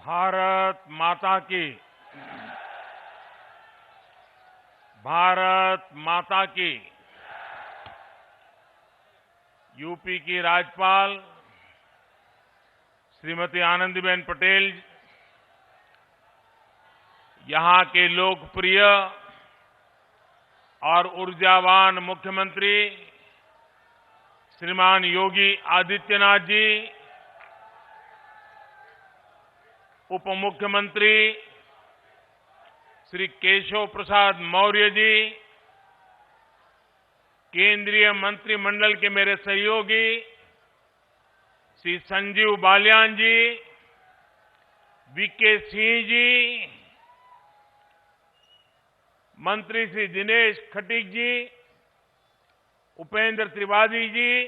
भारत माता की। भारत माता की। यूपी की राज्यपाल श्रीमती आनंदीबेन पटेल, यहां के लोकप्रिय और ऊर्जावान मुख्यमंत्री श्रीमान योगी आदित्यनाथ जी, उप मुख्यमंत्री श्री केशव प्रसाद मौर्य जी, केंद्रीय मंत्रिमंडल के मेरे सहयोगी श्री संजीव बालियान जी, वीके सिंह जी, मंत्री श्री दिनेश खटीक जी, उपेंद्र त्रिपाठी जी,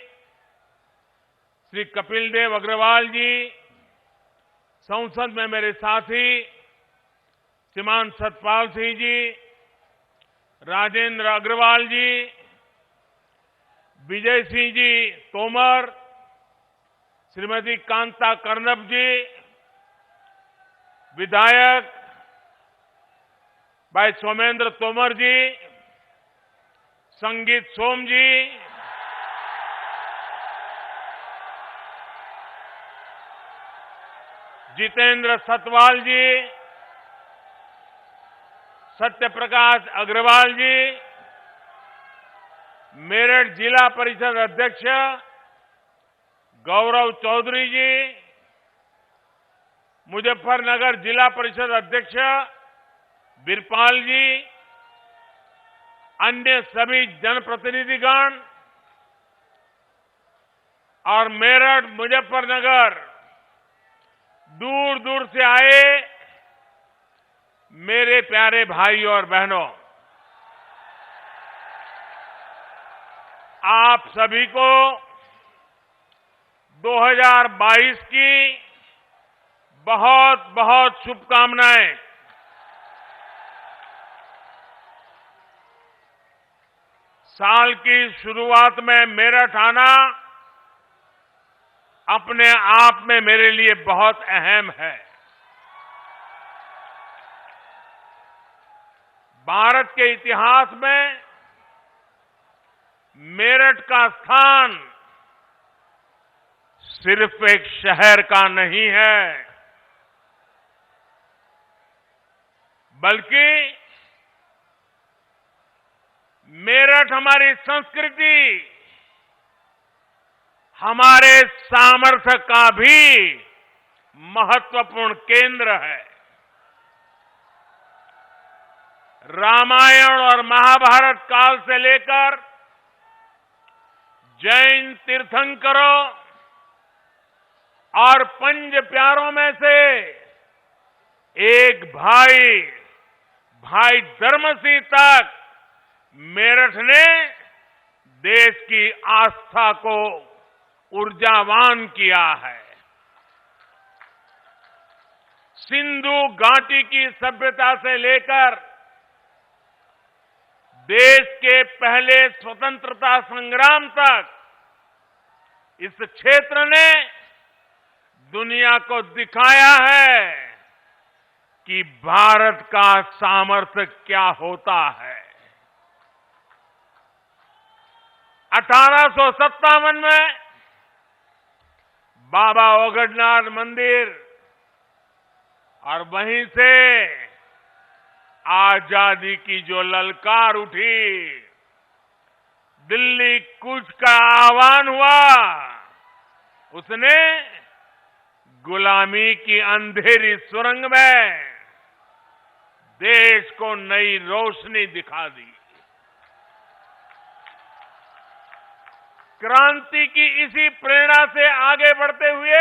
श्री कपिल देव अग्रवाल जी, संसद में मेरे साथी श्रीमान सतपाल सिंह जी, राजेंद्र अग्रवाल जी, विजय सिंह जी तोमर, श्रीमती कांता कर्णब जी, विधायक भाई सोमेंद्र तोमर जी, संगीत सोम जी, जितेंद्र सतवाल जी, सत्यप्रकाश अग्रवाल जी, मेरठ जिला परिषद अध्यक्ष गौरव चौधरी जी, मुजफ्फरनगर जिला परिषद अध्यक्ष बिरपाल जी, अन्य सभी जनप्रतिनिधिगण और मेरठ मुजफ्फरनगर दूर दूर से आए मेरे प्यारे भाइयों और बहनों, आप सभी को 2022 की बहुत बहुत शुभकामनाएं। साल की शुरुआत में मेरठ आना अपने आप में मेरे लिए बहुत अहम है। भारत के इतिहास में मेरठ का स्थान सिर्फ एक शहर का नहीं है, बल्कि मेरठ हमारी संस्कृति, हमारे सामर्थ्य का भी महत्वपूर्ण केंद्र है। रामायण और महाभारत काल से लेकर जैन तीर्थंकरों और पंच प्यारों में से एक भाई धर्मसिंह तक मेरठ ने देश की आस्था को ऊर्जावान किया है। सिंधु घाटी की सभ्यता से लेकर देश के पहले स्वतंत्रता संग्राम तक इस क्षेत्र ने दुनिया को दिखाया है कि भारत का सामर्थ्य क्या होता है। 1857 में बाबा ओगडनाथ मंदिर और वहीं से आजादी की जो ललकार उठी, दिल्ली कूच का आह्वान हुआ, उसने गुलामी की अंधेरी सुरंग में देश को नई रोशनी दिखा दी। क्रांति की इसी प्रेरणा से आगे बढ़ते हुए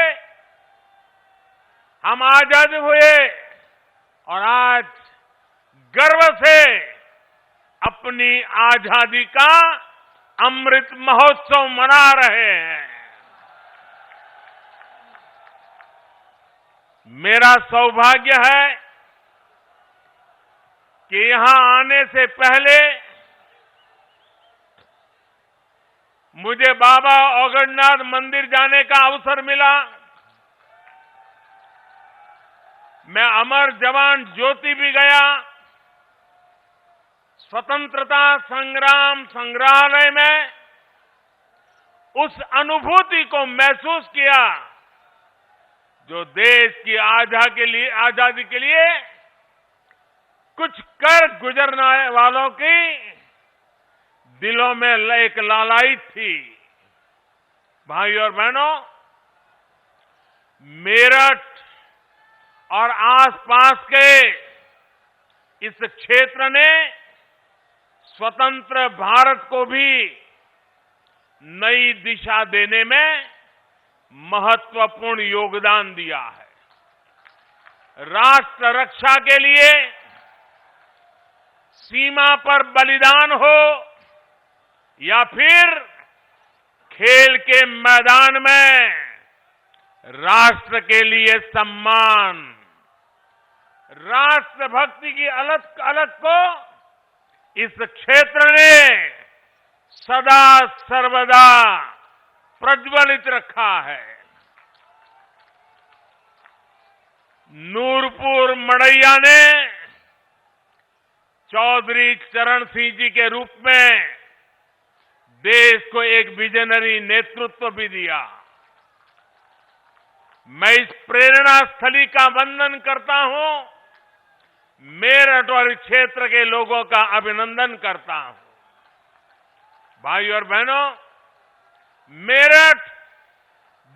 हम आजाद हुए और आज गर्व से अपनी आजादी का अमृत महोत्सव मना रहे हैं। मेरा सौभाग्य है कि यहां आने से पहले मुझे बाबा ओगडनाथ मंदिर जाने का अवसर मिला। मैं अमर जवान ज्योति भी गया, स्वतंत्रता संग्राम संग्रहालय में उस अनुभूति को महसूस किया जो देश की आजादी के लिए कुछ कर गुजरने वालों की दिलों में एक लालायित थी। भाइयों और बहनों, मेरठ और आसपास के इस क्षेत्र ने स्वतंत्र भारत को भी नई दिशा देने में महत्वपूर्ण योगदान दिया है। राष्ट्र रक्षा के लिए सीमा पर बलिदान हो या फिर खेल के मैदान में राष्ट्र के लिए सम्मान, राष्ट्रभक्ति की अलख को इस क्षेत्र ने सदा सर्वदा प्रज्वलित रखा है। नूरपुर मड़ैया ने चौधरी चरण सिंह जी के रूप में देश को एक विजनरी नेतृत्व भी दिया। मैं इस प्रेरणा स्थली का वंदन करता हूं, मेरठ और क्षेत्र के लोगों का अभिनंदन करता हूं। भाइयों और बहनों, मेरठ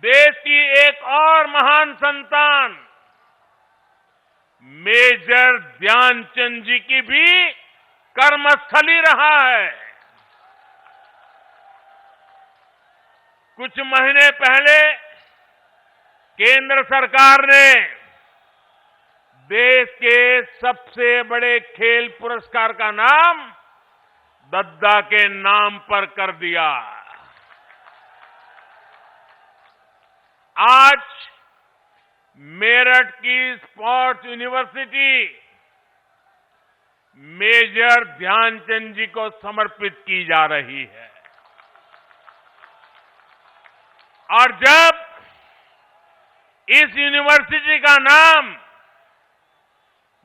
देश की एक और महान संतान मेजर ध्यानचंद जी की भी कर्मस्थली रहा है। कुछ महीने पहले केंद्र सरकार ने देश के सबसे बड़े खेल पुरस्कार का नाम दद्दा के नाम पर कर दिया। आज मेरठ की स्पोर्ट्स यूनिवर्सिटी मेजर ध्यानचंद जी को समर्पित की जा रही है। और जब इस यूनिवर्सिटी का नाम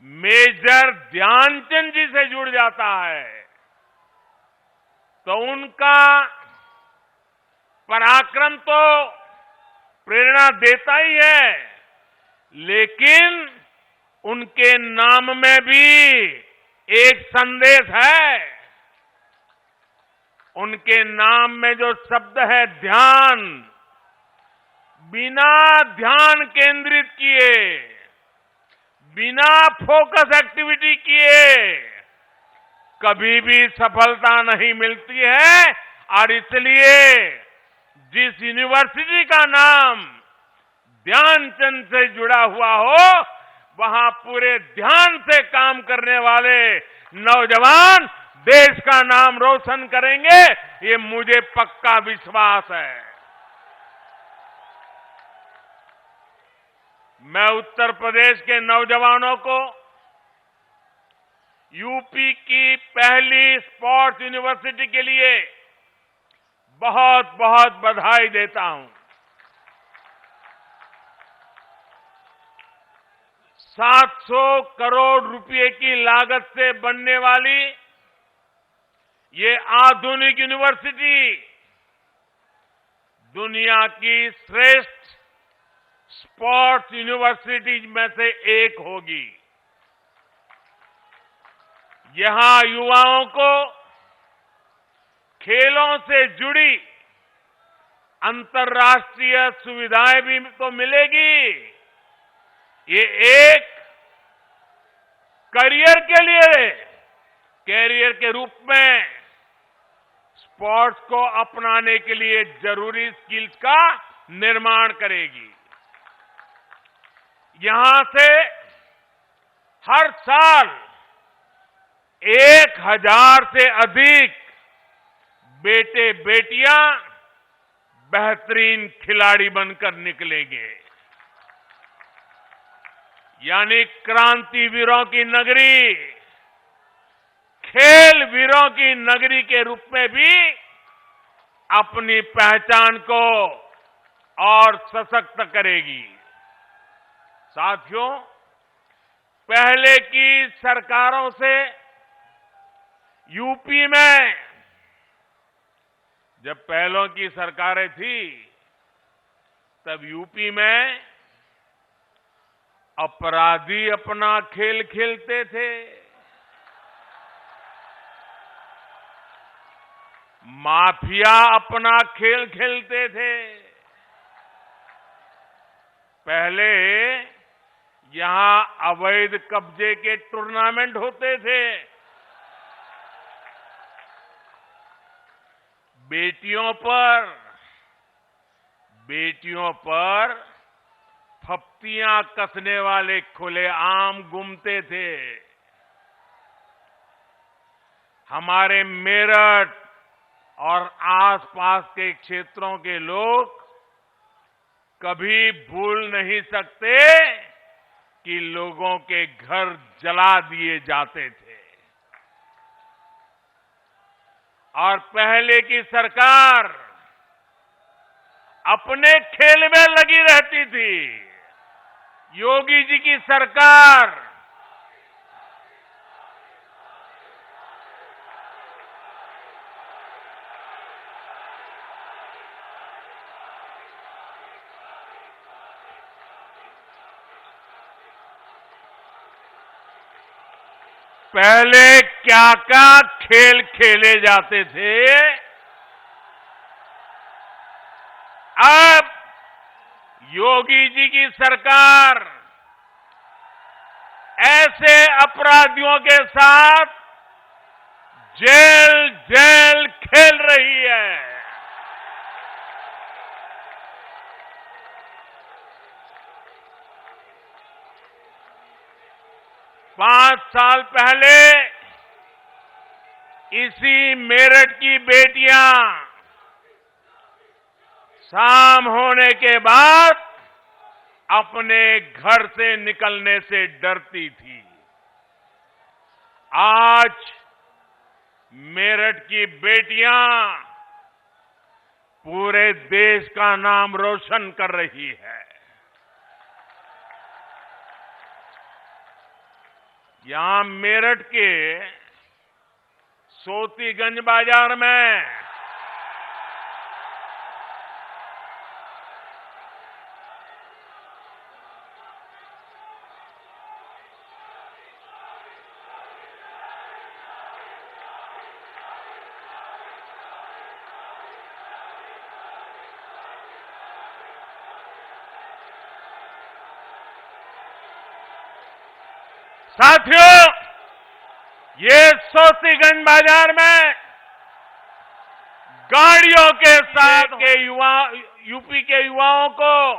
मेजर ध्यानचंद जी से जुड़ जाता है तो उनका पराक्रम तो प्रेरणा देता ही है, लेकिन उनके नाम में भी एक संदेश है। उनके नाम में जो शब्द है ध्यान, बिना ध्यान केंद्रित किए, बिना फोकस एक्टिविटी किए कभी भी सफलता नहीं मिलती है। और इसलिए जिस यूनिवर्सिटी का नाम ध्यानचंद से जुड़ा हुआ हो, वहां पूरे ध्यान से काम करने वाले नौजवान देश का नाम रोशन करेंगे, ये मुझे पक्का विश्वास है। मैं उत्तर प्रदेश के नौजवानों को यूपी की पहली स्पोर्ट्स यूनिवर्सिटी के लिए बहुत बहुत बधाई देता हूं। 700 करोड़ रुपए की लागत से बनने वाली ये आधुनिक यूनिवर्सिटी दुनिया की श्रेष्ठ स्पोर्ट्स यूनिवर्सिटी में से एक होगी। यहां युवाओं को खेलों से जुड़ी अंतर्राष्ट्रीय सुविधाएं भी तो मिलेगी। ये एक कैरियर के रूप में स्पोर्ट्स को अपनाने के लिए जरूरी स्किल्स का निर्माण करेगी। यहां से हर साल 1000 से अधिक बेटे बेटियां बेहतरीन खिलाड़ी बनकर निकलेंगे। यानी क्रांतिवीरों की नगरी, खेल वीरों की नगरी के रूप में भी अपनी पहचान को और सशक्त करेगी। साथियों, पहले की सरकारों से यूपी में, जब पहलों की सरकारें थी तब यूपी में अपराधी अपना खेल खेलते थे, माफिया अपना खेल खेलते थे। पहले यहां अवैध कब्जे के टूर्नामेंट होते थे, बेटियों पर फप्तियां कसने वाले खुलेआम घूमते थे। हमारे मेरठ और आसपास के क्षेत्रों के लोग कभी भूल नहीं सकते कि लोगों के घर जला दिए जाते थे। और पहले की सरकार अपने खेल में लगी रहती थी। योगी जी की सरकार पहले क्या क्या खेल खेले जाते थे, अब योगी जी की सरकार ऐसे अपराधियों के साथ जेल जेल खेल रही है। 5 साल पहले इसी मेरठ की बेटियां शाम होने के बाद अपने घर से निकलने से डरती थी। आज मेरठ की बेटियां पूरे देश का नाम रोशन कर रही है। यहां मेरठ के सोतीगंज बाजार में साथियों, ये सोतीगंज बाजार में गाड़ियों के साथ यूपी के युवाओं को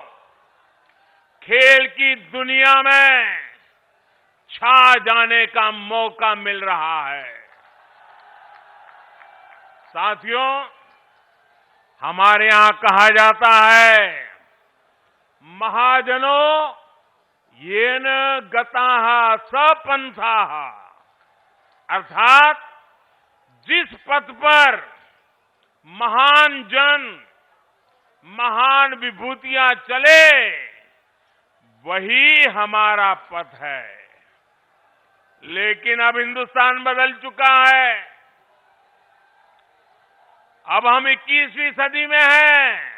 खेल की दुनिया में छा जाने का मौका मिल रहा है। साथियों, हमारे यहां कहा जाता है, महाजनों येन गताः स पंथाः, अर्थात जिस पथ पर महान जन, महान विभूतियां चले वही हमारा पथ है। लेकिन अब हिंदुस्तान बदल चुका है। अब हम 21वीं सदी में हैं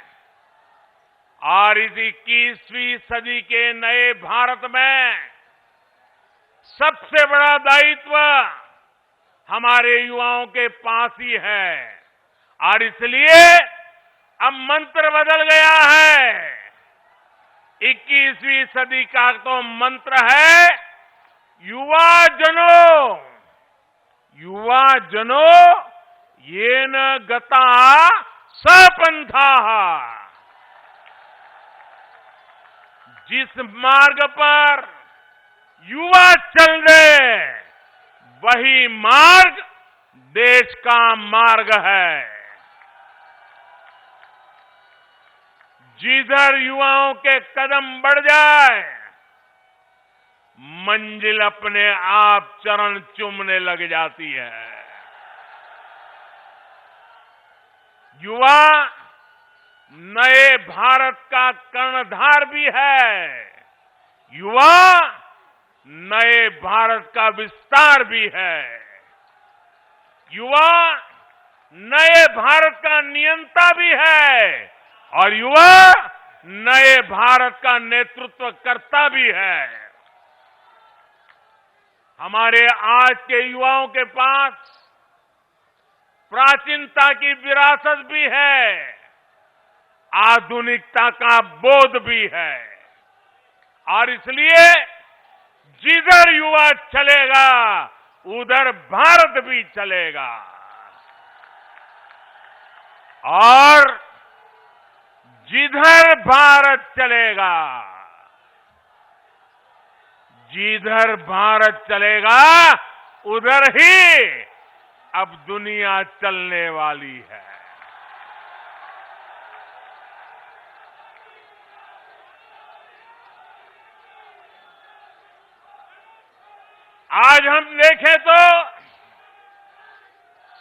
और इस 21वीं सदी के नए भारत में सबसे बड़ा दायित्व हमारे युवाओं के पास ही है। और इसलिए अब मंत्र बदल गया है। 21वीं सदी का तो मंत्र है, युवा जनों येन गताः स पंथाः। जिस मार्ग पर युवा चल रहे वही मार्ग देश का मार्ग है। जिधर युवाओं के कदम बढ़ जाए मंजिल अपने आप चरण चूमने लग जाती है। युवा नए भारत का कर्णधार भी है। युवा नए भारत का विस्तार भी है। युवा नए भारत का नियंता भी है और युवा नए भारत का नेतृत्व करता भी है। हमारे आज के युवाओं के पास प्राचीनता की विरासत भी है, आधुनिकता का बोध भी है और इसलिए जिधर युवा चलेगा उधर भारत भी चलेगा। और जिधर भारत चलेगा, जिधर भारत चलेगा उधर ही अब दुनिया चलने वाली है। आज हम देखें तो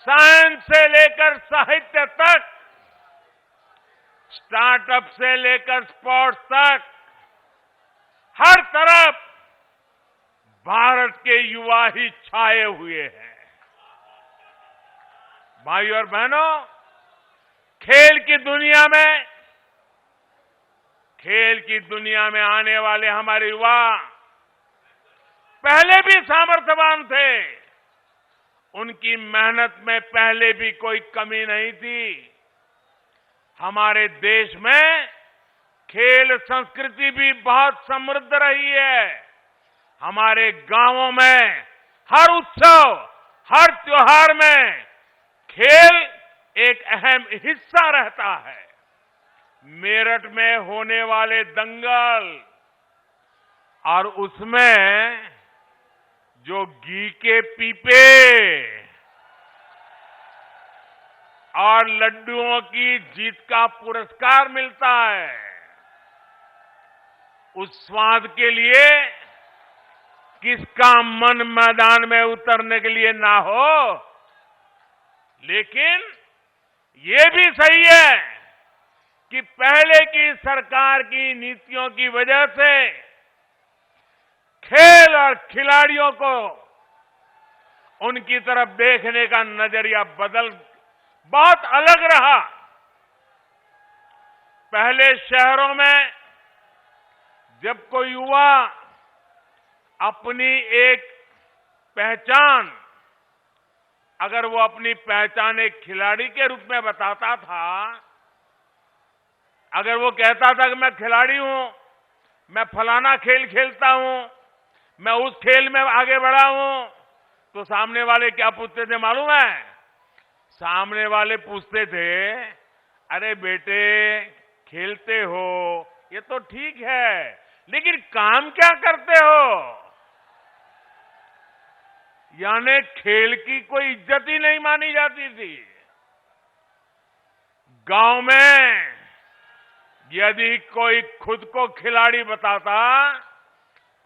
साइंस से लेकर साहित्य तक, स्टार्टअप से लेकर स्पोर्ट्स तक, हर तरफ भारत के युवा ही छाए हुए हैं। भाइयों और बहनों, खेल की दुनिया में आने वाले हमारे युवा पहले भी सामर्थ्यवान थे। उनकी मेहनत में पहले भी कोई कमी नहीं थी। हमारे देश में खेल संस्कृति भी बहुत समृद्ध रही है। हमारे गांवों में हर उत्सव, हर त्योहार में खेल एक अहम हिस्सा रहता है। मेरठ में होने वाले दंगल और उसमें जो घी के पीपे और लड्डुओं की जीत का पुरस्कार मिलता है, उस स्वाद के लिए किसका मन मैदान में उतरने के लिए ना हो। लेकिन ये भी सही है कि पहले की सरकार की नीतियों की वजह से खेल और खिलाड़ियों को उनकी तरफ देखने का नजरिया बहुत अलग रहा। पहले शहरों में जब कोई युवा अपनी एक पहचान, अगर वो अपनी पहचान एक खिलाड़ी के रूप में बताता था, अगर वो कहता था कि मैं खिलाड़ी हूं, मैं फलाना खेल खेलता हूं, मैं उस खेल में आगे बढ़ा हूं, तो सामने वाले क्या पूछते थे मालूम है? सामने वाले पूछते थे, अरे बेटे खेलते हो ये तो ठीक है, लेकिन काम क्या करते हो? यानी खेल की कोई इज्जत ही नहीं मानी जाती थी। गांव में यदि कोई खुद को खिलाड़ी बताता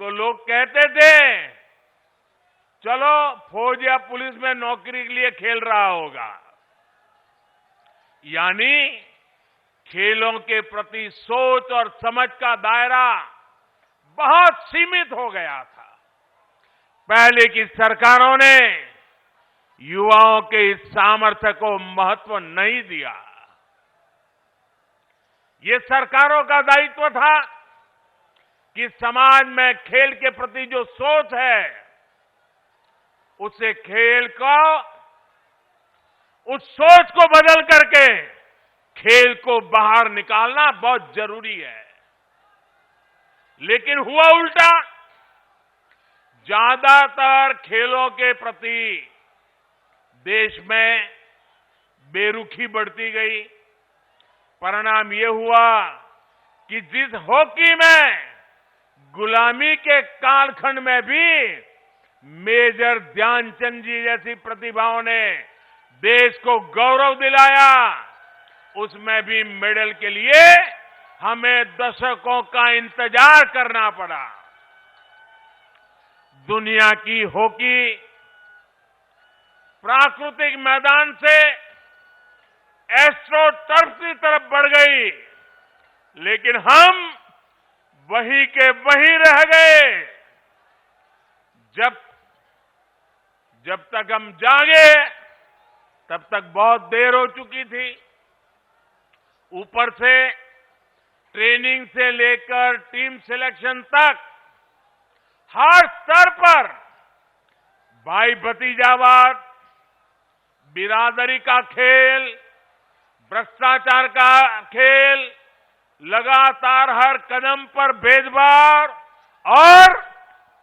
तो लोग कहते थे, चलो फौज या पुलिस में नौकरी के लिए खेल रहा होगा। यानी खेलों के प्रति सोच और समझ का दायरा बहुत सीमित हो गया था। पहले की सरकारों ने युवाओं के इस सामर्थ्य को महत्व नहीं दिया। ये सरकारों का दायित्व था कि समाज में खेल के प्रति जो सोच है, उसे उस सोच को बदल करके खेल को बाहर निकालना बहुत जरूरी है। लेकिन हुआ उल्टा। ज्यादातर खेलों के प्रति देश में बेरुखी बढ़ती गई। परिणाम ये हुआ कि जिस हॉकी में गुलामी के कालखंड में भी मेजर ध्यानचंद जी जैसी प्रतिभाओं ने देश को गौरव दिलाया, उसमें भी मेडल के लिए हमें दशकों का इंतजार करना पड़ा। दुनिया की हॉकी प्राकृतिक मैदान से एस्ट्रो टर्फ की तरफ बढ़ गई, लेकिन हम वहीं के वहीं रह गए। जब जब तक हम जागे तब तक बहुत देर हो चुकी थी। ऊपर से ट्रेनिंग से लेकर टीम सिलेक्शन तक हर स्तर पर भाई भतीजावाद, बिरादरी का खेल, भ्रष्टाचार का खेल, लगातार हर कदम पर भेदभाव और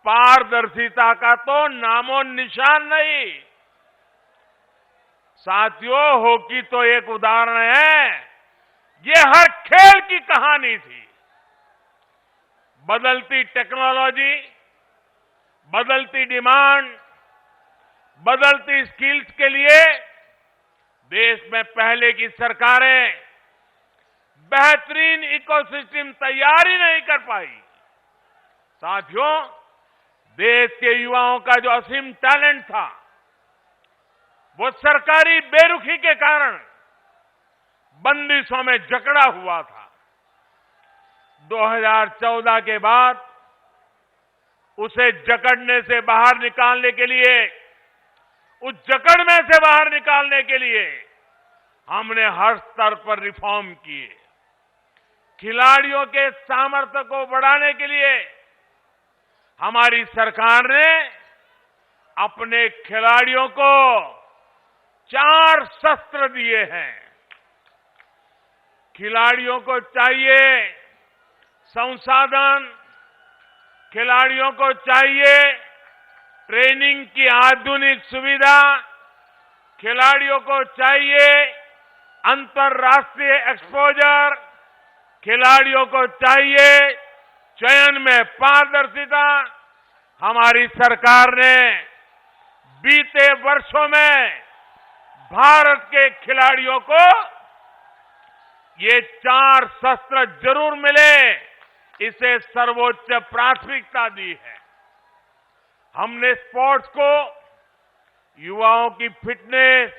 पारदर्शिता का तो नामो निशान नहीं। साथियों, हॉकी तो एक उदाहरण है, ये हर खेल की कहानी थी। बदलती टेक्नोलॉजी, बदलती डिमांड, बदलती स्किल्स के लिए देश में पहले की सरकारें बेहतरीन इकोसिस्टम तैयार ही नहीं कर पाई। साथियों, देश के युवाओं का जो असीम टैलेंट था, वो सरकारी बेरुखी के कारण बंदिशों में जकड़ा हुआ था। 2014 के बाद उसे जकड़ने से बाहर निकालने के लिए, उस जकड़ में से बाहर निकालने के लिए हमने हर स्तर पर रिफॉर्म किए। खिलाड़ियों के सामर्थ्य को बढ़ाने के लिए हमारी सरकार ने अपने खिलाड़ियों को 4 शस्त्र दिए हैं। खिलाड़ियों को चाहिए संसाधन, खिलाड़ियों को चाहिए ट्रेनिंग की आधुनिक सुविधा, खिलाड़ियों को चाहिए अंतर्राष्ट्रीय एक्सपोजर, खिलाड़ियों को चाहिए चयन में पारदर्शिता। हमारी सरकार ने बीते वर्षों में भारत के खिलाड़ियों को ये 4 शस्त्र जरूर मिले, इसे सर्वोच्च प्राथमिकता दी है। हमने स्पोर्ट्स को युवाओं की फिटनेस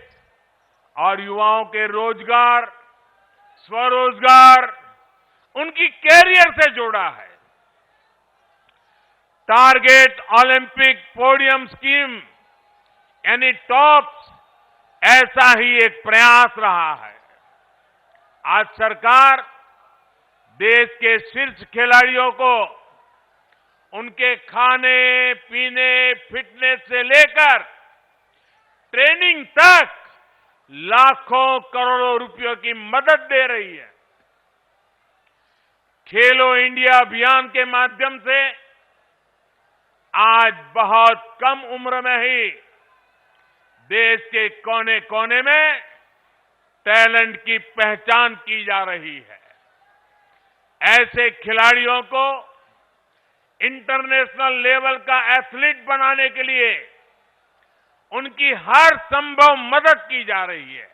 और युवाओं के रोजगार, स्वरोजगार, उनकी कैरियर से जोड़ा है। टारगेट ओलंपिक पोडियम स्कीम यानी टॉप्स, ऐसा ही एक प्रयास रहा है। आज सरकार देश के शीर्ष खिलाड़ियों को उनके खाने पीने, फिटनेस से लेकर ट्रेनिंग तक लाखों करोड़ों रुपयों की मदद दे रही है। खेलो इंडिया अभियान के माध्यम से आज बहुत कम उम्र में ही देश के कोने कोने में टैलेंट की पहचान की जा रही है। ऐसे खिलाड़ियों को इंटरनेशनल लेवल का एथलीट बनाने के लिए उनकी हर संभव मदद की जा रही है।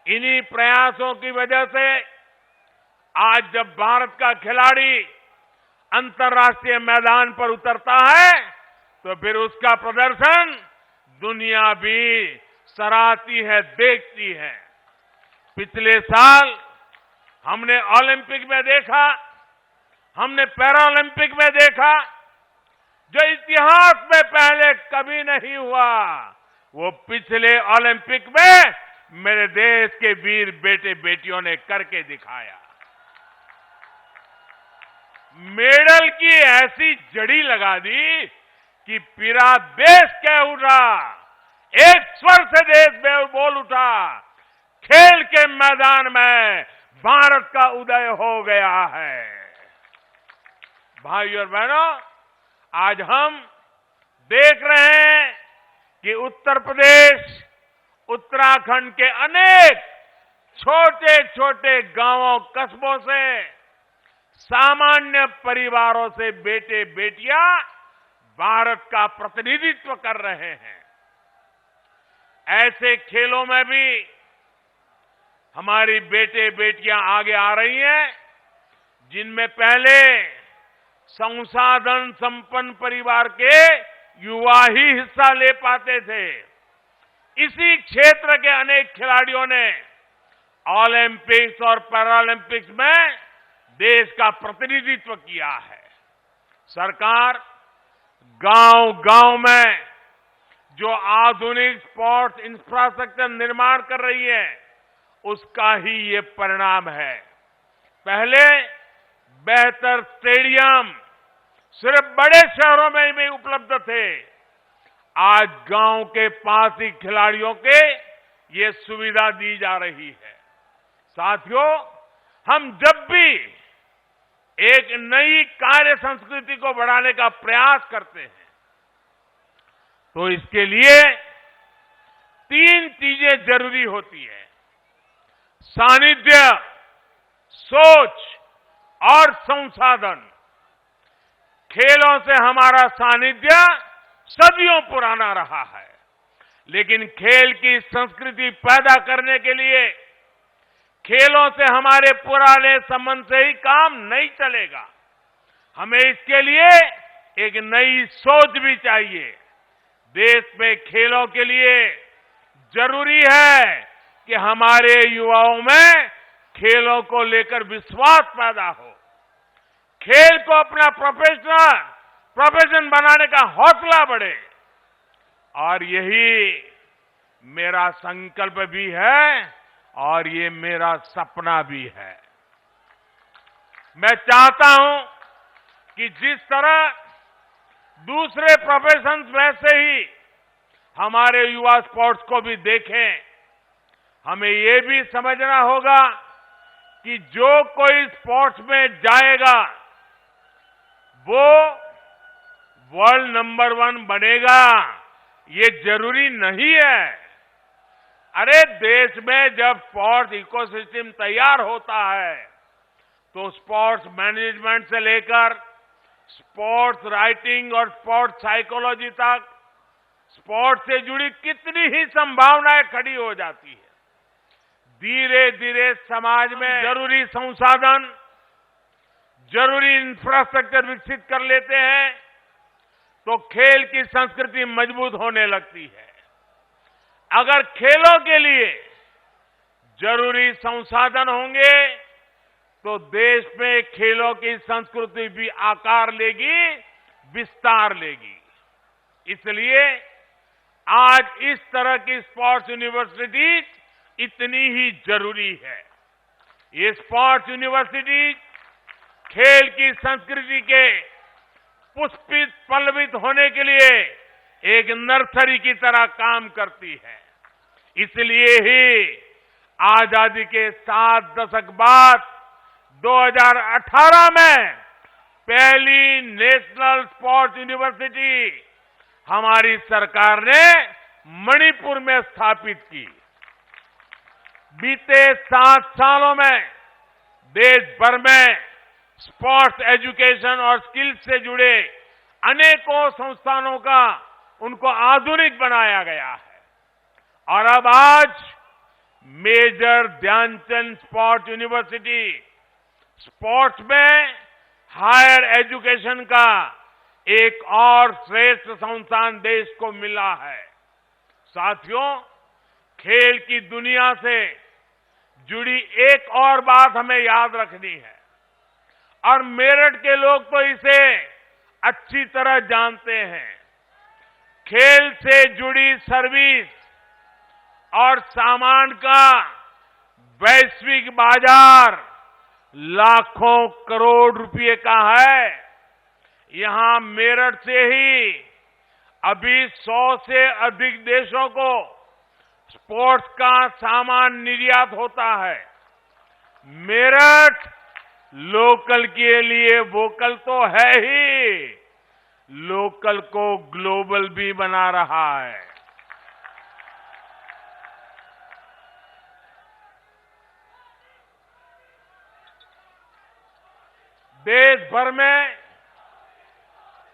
इन्हीं प्रयासों की वजह से आज जब भारत का खिलाड़ी अंतर्राष्ट्रीय मैदान पर उतरता है तो फिर उसका प्रदर्शन दुनिया भी सराहती है, देखती है। पिछले साल हमने ओलंपिक में देखा, हमने पैरालंपिक में देखा, जो इतिहास में पहले कभी नहीं हुआ, वो पिछले ओलंपिक में मेरे देश के वीर बेटे बेटियों ने करके दिखाया। मेडल की ऐसी जड़ी लगा दी कि पूरा देश कह उठा, एक स्वर से देश बोल उठा, खेल के मैदान में भारत का उदय हो गया है। भाइयों और बहनों, आज हम देख रहे हैं कि उत्तर प्रदेश, उत्तराखंड के अनेक छोटे छोटे गांवों, कस्बों से, सामान्य परिवारों से बेटे बेटियां भारत का प्रतिनिधित्व कर रहे हैं। ऐसे खेलों में भी हमारी बेटे बेटियां आगे आ रही हैं, जिनमें पहले संसाधन संपन्न परिवार के युवा ही हिस्सा ले पाते थे। इसी क्षेत्र के अनेक खिलाड़ियों ने ओलंपिक्स और पैरालंपिक्स में देश का प्रतिनिधित्व किया है। सरकार गांव-गांव में जो आधुनिक स्पोर्ट्स इंफ्रास्ट्रक्चर निर्माण कर रही है, उसका ही ये परिणाम है। पहले बेहतर स्टेडियम सिर्फ बड़े शहरों में ही उपलब्ध थे। आज गांव के पास ही खिलाड़ियों के ये सुविधा दी जा रही है। साथियों, हम जब भी एक नई कार्य संस्कृति को बढ़ाने का प्रयास करते हैं, तो इसके लिए 3 चीजें जरूरी होती है: सानिध्य, सोच और संसाधन। खेलों से हमारा सानिध्य सदियों पुराना रहा है, लेकिन खेल की संस्कृति पैदा करने के लिए खेलों से हमारे पुराने संबंध से ही काम नहीं चलेगा। हमें इसके लिए एक नई सोच भी चाहिए। देश में खेलों के लिए जरूरी है कि हमारे युवाओं में खेलों को लेकर विश्वास पैदा हो, खेल को अपना प्रोफेशन बनाने का हौसला बढ़े। और यही मेरा संकल्प भी है और ये मेरा सपना भी है। मैं चाहता हूं कि जिस तरह दूसरे प्रोफेशंस में से ही हमारे युवा स्पोर्ट्स को भी देखें, हमें ये भी समझना होगा कि जो कोई स्पोर्ट्स में जाएगा वो वर्ल्ड नंबर 1 बनेगा, ये जरूरी नहीं है। अरे देश में जब स्पोर्ट्स इकोसिस्टम तैयार होता है, तो स्पोर्ट्स मैनेजमेंट से लेकर स्पोर्ट्स राइटिंग और स्पोर्ट्स साइकोलॉजी तक स्पोर्ट्स से जुड़ी कितनी ही संभावनाएं खड़ी हो जाती है। धीरे धीरे समाज में जरूरी संसाधन, जरूरी इंफ्रास्ट्रक्चर विकसित कर लेते हैं, तो खेल की संस्कृति मजबूत होने लगती है। अगर खेलों के लिए जरूरी संसाधन होंगे, तो देश में खेलों की संस्कृति भी आकार लेगी, विस्तार लेगी। इसलिए आज इस तरह की स्पोर्ट्स यूनिवर्सिटी इतनी ही जरूरी है। ये स्पोर्ट्स यूनिवर्सिटी खेल की संस्कृति के पुष्पित पल्लवित होने के लिए एक नर्सरी की तरह काम करती है। इसलिए ही आजादी के 7 दशक बाद 2018 में पहली नेशनल स्पोर्ट्स यूनिवर्सिटी हमारी सरकार ने मणिपुर में स्थापित की। बीते 7 सालों में देश भर में स्पोर्ट्स एजुकेशन और स्किल्स से जुड़े अनेकों संस्थानों का उनको आधुनिक बनाया गया है। और अब आज major Dhyanchand sports university sports में हायर एजुकेशन का एक और श्रेष्ठ संस्थान देश को मिला है। साथियों, खेल की दुनिया से जुड़ी एक और बात हमें याद रखनी है, और मेरठ के लोग तो इसे अच्छी तरह जानते हैं। खेल से जुड़ी सर्विस और सामान का वैश्विक बाजार लाखों करोड़ रुपए का है। यहां मेरठ से ही अभी 100 से अधिक देशों को स्पोर्ट्स का सामान निर्यात होता है। मेरठ लोकल के लिए वोकल तो है ही, लोकल को ग्लोबल भी बना रहा है। देश भर में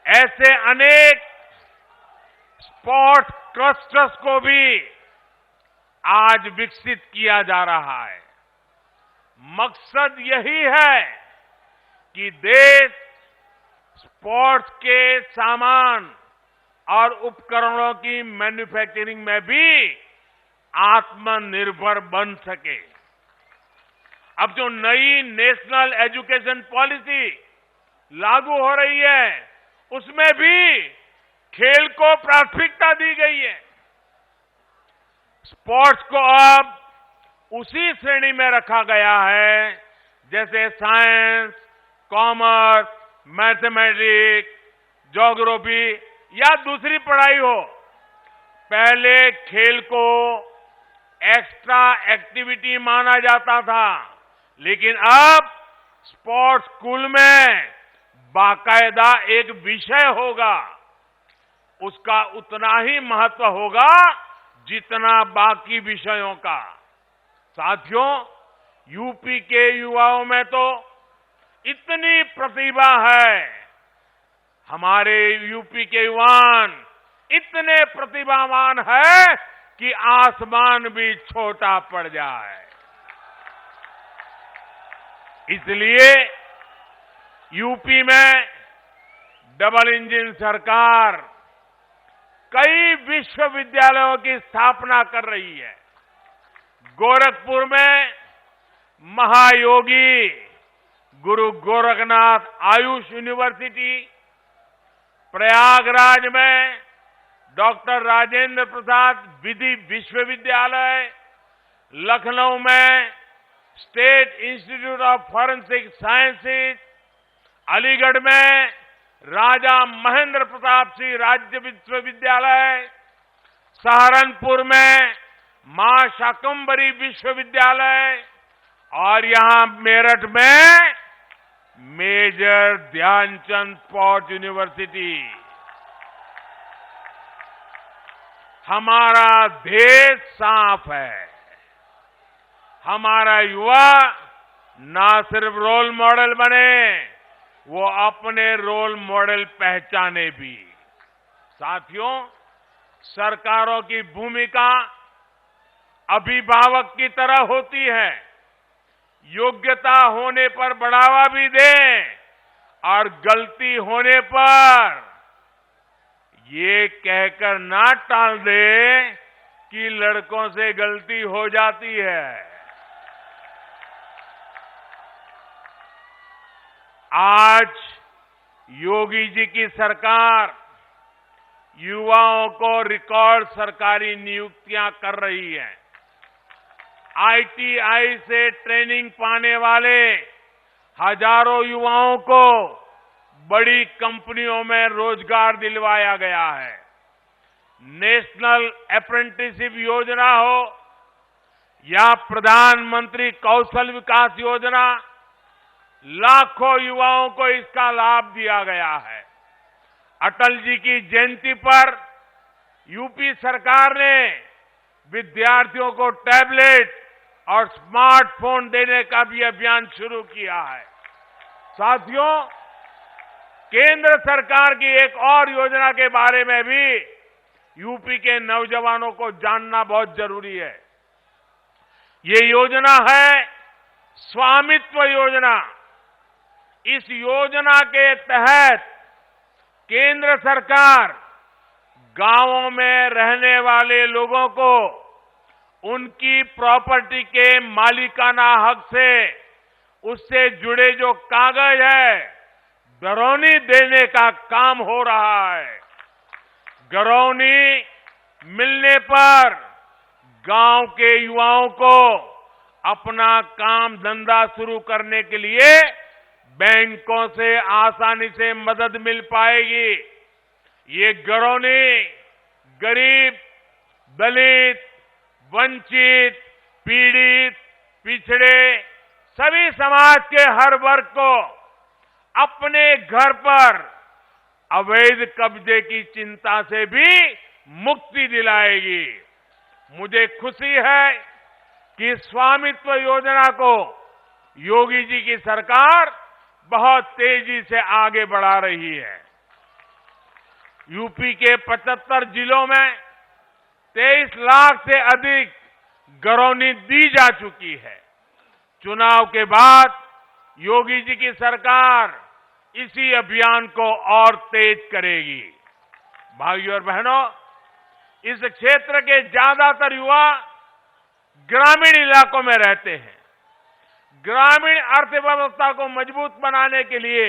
ऐसे अनेक स्पोर्ट्स क्लस्टर्स को भी आज विकसित किया जा रहा है। मकसद यही है कि देश स्पोर्ट्स के सामान और उपकरणों की मैन्युफैक्चरिंग में भी आत्मनिर्भर बन सके। अब जो नई नेशनल एजुकेशन पॉलिसी लागू हो रही है, उसमें भी खेल को प्राथमिकता दी गई है। स्पोर्ट्स को अब उसी श्रेणी में रखा गया है जैसे साइंस, कॉमर्स, मैथमेटिक्स, ज्योग्राफी या दूसरी पढ़ाई हो। पहले खेल को एक्स्ट्रा एक्टिविटी माना जाता था, लेकिन अब स्पोर्ट्स स्कूल में बाकायदा एक विषय होगा। उसका उतना ही महत्व होगा जितना बाकी विषयों का। साथियों, यूपी के युवाओं में तो इतनी प्रतिभा है, हमारे यूपी के युवान इतने प्रतिभावान है कि आसमान भी छोटा पड़ जाए। इसलिए यूपी में डबल इंजन सरकार कई विश्वविद्यालयों की स्थापना कर रही है। गोरखपुर में महायोगी गुरु गोरखनाथ आयुष यूनिवर्सिटी, प्रयागराज में डॉक्टर राजेंद्र प्रसाद विधि विश्वविद्यालय, लखनऊ में state institute of forensic sciences, Aligarh में राजा महेंद्र प्रताप सिंह राज्य विश्वविद्यालय, सहारनपुर में मां शाकंभरी विश्वविद्यालय और यहां मेरठ में मेजर ध्यानचंद स्पोर्ट्स यूनिवर्सिटी। हमारा देश साफ है। हमारा युवा ना सिर्फ रोल मॉडल बने, वो अपने रोल मॉडल पहचाने भी। साथियों, सरकारों की भूमिका अभिभावक की तरह होती है। योग्यता होने पर बढ़ावा भी दें और गलती होने पर ये कहकर ना टाल दे कि लड़कों से गलती हो जाती है। आज योगी जी की सरकार युवाओं को रिकॉर्ड सरकारी नियुक्तियां कर रही है। आईटीआई से ट्रेनिंग पाने वाले हजारों युवाओं को बड़ी कंपनियों में रोजगार दिलवाया गया है। नेशनल अप्रेंटिसशिप योजना हो या प्रधानमंत्री कौशल विकास योजना, लाखों युवाओं को इसका लाभ दिया गया है। अटल जी की जयंती पर यूपी सरकार ने विद्यार्थियों को टैबलेट और स्मार्टफोन देने का भी अभियान शुरू किया है। साथियों, केंद्र सरकार की एक और योजना के बारे में भी यूपी के नौजवानों को जानना बहुत जरूरी है। ये योजना है स्वामित्व योजना। इस योजना के तहत केंद्र सरकार गांवों में रहने वाले लोगों को उनकी प्रॉपर्टी के मालिकाना हक से उससे जुड़े जो कागज है घरौनी देने का काम हो रहा है। घरौनी मिलने पर गांव के युवाओं को अपना काम धंधा शुरू करने के लिए बैंकों से आसानी से मदद मिल पाएगी। ये घरौनी गरीब, दलित, वंचित, पीड़ित, पिछड़े सभी समाज के हर वर्ग को अपने घर पर अवैध कब्जे की चिंता से भी मुक्ति दिलाएगी। मुझे खुशी है कि स्वामित्व योजना को योगी जी की सरकार बहुत तेजी से आगे बढ़ा रही है। यूपी के 75 जिलों में 23 लाख से अधिक घरौनी दी जा चुकी है। चुनाव के बाद योगी जी की सरकार इसी अभियान को और तेज करेगी। भाइयों और बहनों, इस क्षेत्र के ज्यादातर युवा ग्रामीण इलाकों में रहते हैं। ग्रामीण अर्थव्यवस्था को मजबूत बनाने के लिए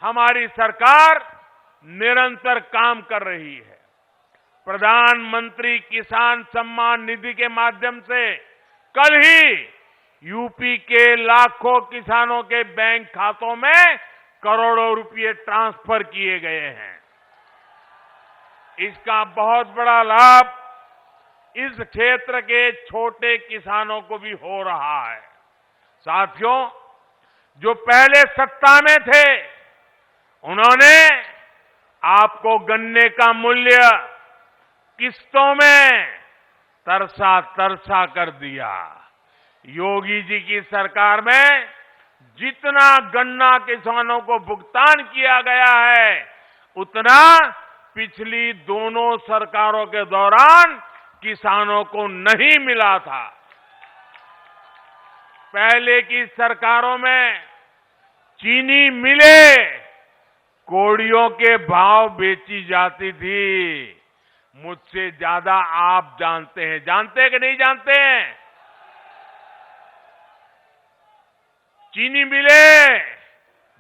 हमारी सरकार निरंतर काम कर रही है। प्रधानमंत्री किसान सम्मान निधि के माध्यम से कल ही यूपी के लाखों किसानों के बैंक खातों में करोड़ों रुपए ट्रांसफर किए गए हैं। इसका बहुत बड़ा लाभ इस क्षेत्र के छोटे किसानों को भी हो रहा है। साथियों, जो पहले सत्ता में थे, उन्होंने आपको गन्ने का मूल्य किस्तों में तरसा तरसा कर दिया। योगी जी की सरकार में जितना गन्ना किसानों को भुगतान किया गया है, उतना पिछली दोनों सरकारों के दौरान किसानों को नहीं मिला था। पहले की सरकारों में चीनी मिले कोड़ियों के भाव बेची जाती थी। मुझसे ज्यादा आप जानते हैं, जानते हैं कि नहीं जानते हैं? चीनी मिले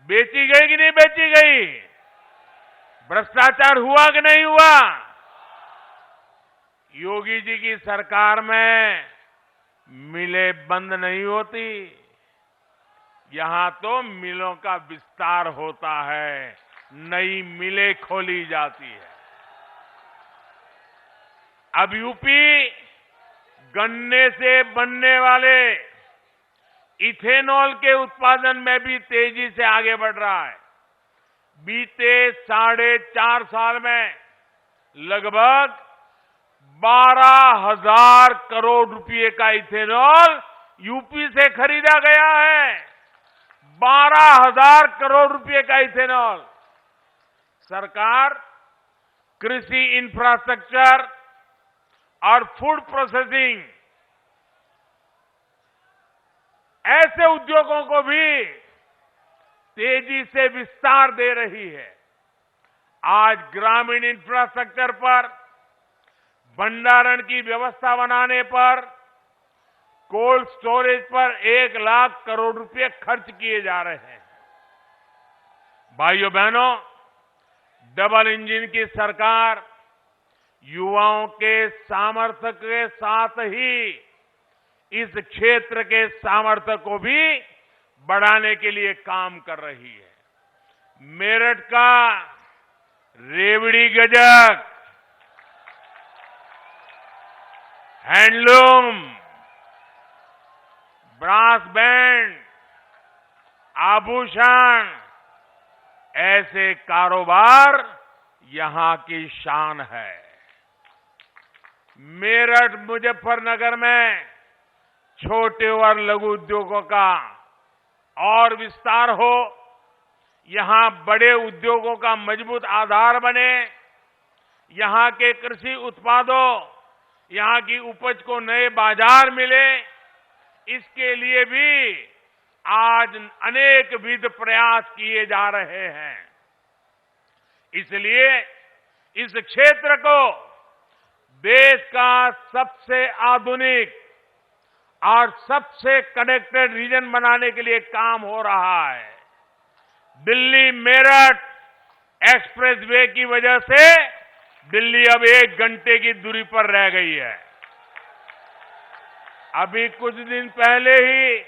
बेची गई कि नहीं बेची गई? भ्रष्टाचार हुआ कि नहीं हुआ? योगी जी की सरकार में मिलें बंद नहीं होती, यहां तो मिलों का विस्तार होता है, नई मिलें खोली जाती है। अब यूपी गन्ने से बनने वाले इथेनॉल के उत्पादन में भी तेजी से आगे बढ़ रहा है। बीते 4.5 साल में लगभग 12,000 करोड़ रुपए का इथेनॉल यूपी से खरीदा गया है। 12,000 करोड़ रुपए का इथेनॉल। सरकार कृषि इंफ्रास्ट्रक्चर और फूड प्रोसेसिंग ऐसे उद्योगों को भी तेजी से विस्तार दे रही है। आज ग्रामीण इंफ्रास्ट्रक्चर पर, भंडारण की व्यवस्था बनाने पर, कोल्ड स्टोरेज पर 1 लाख करोड़ रुपए खर्च किए जा रहे हैं। भाइयों बहनों, डबल इंजन की सरकार युवाओं के सामर्थ्य के साथ ही इस क्षेत्र के सामर्थ्य को भी बढ़ाने के लिए काम कर रही है। मेरठ का रेवड़ी गजक, हैंडलूम, ब्रास बैंड, आभूषण, ऐसे कारोबार यहां की शान है। मेरठ मुजफ्फरनगर में छोटे और लघु उद्योगों का और विस्तार हो, यहां बड़े उद्योगों का मजबूत आधार बने, यहां के कृषि उत्पादों, यहां की उपज को नए बाजार मिले, इसके लिए भी आज अनेक विध प्रयास किए जा रहे हैं। इसलिए इस क्षेत्र को देश का सबसे आधुनिक और सबसे कनेक्टेड रीजन बनाने के लिए काम हो रहा है। दिल्ली मेरठ एक्सप्रेसवे की वजह से दिल्ली अब 1 घंटे की दूरी पर रह गई है। अभी कुछ दिन पहले ही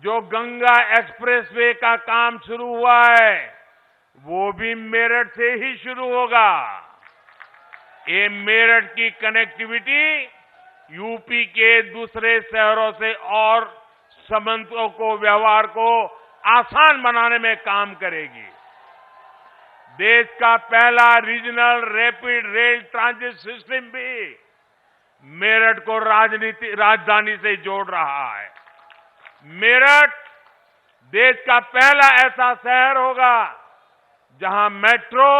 जो गंगा एक्सप्रेसवे का काम शुरू हुआ है, वो भी मेरठ से ही शुरू होगा। ये मेरठ की कनेक्टिविटी यूपी के दूसरे शहरों से और संबंधों को, व्यवहार को आसान बनाने में काम करेगी। देश का पहला regional rapid rail transit system भी मेरठ को राजधानी से जोड़ रहा है। मेरठ देश का पहला ऐसा शहर होगा जहां मेट्रो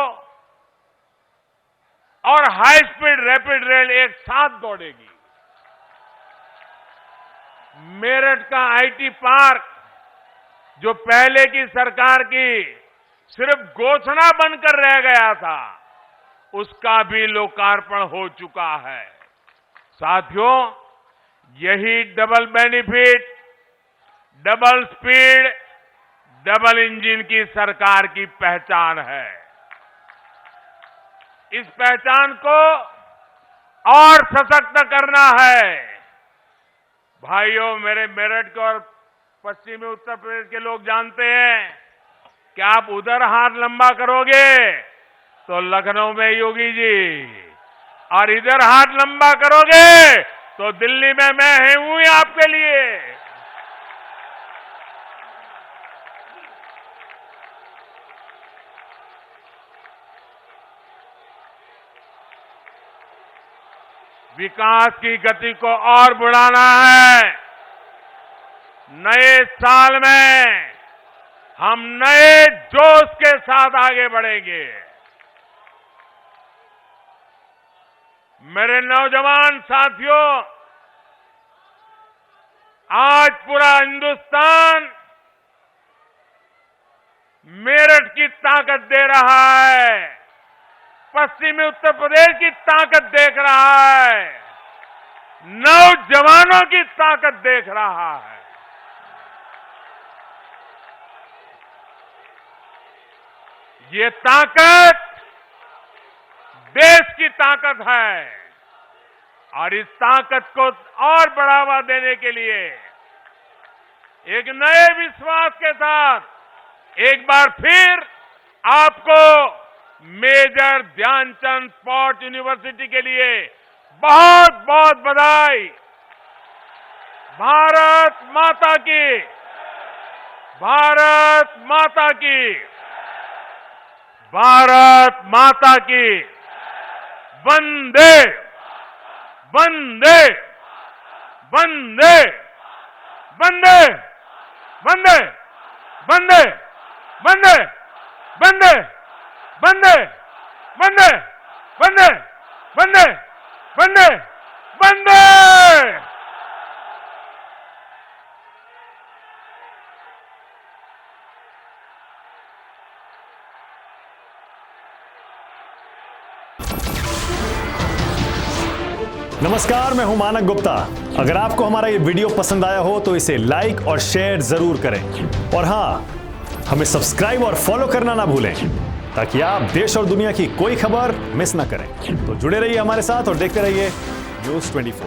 और हाई स्पीड रैपिड रेल एक साथ दौड़ेगी। मेरठ का आईटी पार्क, जो पहले की सरकार की सिर्फ घोषणा बनकर रह गया था, उसका भी लोकार्पण हो चुका है। साथियों, यही double benefit, double speed, double engine की सरकार की पहचान है। इस पहचान को और सशक्त करना है। भाइयों, मेरे मेरठ के और पश्चिमी उत्तर प्रदेश के लोग जानते हैं कि आप उधर हाथ लंबा करोगे तो लखनऊ में योगी जी, और इधर हाथ लंबा करोगे तो दिल्ली में मैं हूं ही आपके लिए। विकास की गति को और बढ़ाना है। नए साल में हम नए जोश के साथ आगे बढ़ेंगे। मेरे नौजवान साथियों, आज पूरा हिंदुस्तान मेरठ की ताकत दे रहा है, पश्चिमी उत्तर प्रदेश की ताकत देख रहा है, नौजवानों की ताकत देख रहा है। ये ताकत देश की ताकत है और इस ताकत को और बढ़ावा देने के लिए एक नए विश्वास के साथ एक बार फिर आपको मेजर ध्यानचंद स्पोर्ट्स यूनिवर्सिटी के लिए बहुत बहुत बधाई। भारत माता की, भारत माता की, भारत माता की। वंदे वंदे वंदे वंदे वंदे वंदे वंदे वंदे वंदे वंदे वंदे वंदे वंदे वंदे। नमस्कार, मैं हूं मानक गुप्ता। अगर आपको हमारा ये वीडियो पसंद आया हो तो इसे लाइक और शेयर जरूर करें, और हां, हमें सब्सक्राइब और फॉलो करना ना भूलें ताकि आप देश और दुनिया की कोई खबर मिस ना करें। तो जुड़े रहिए हमारे साथ और देखते रहिए News 24।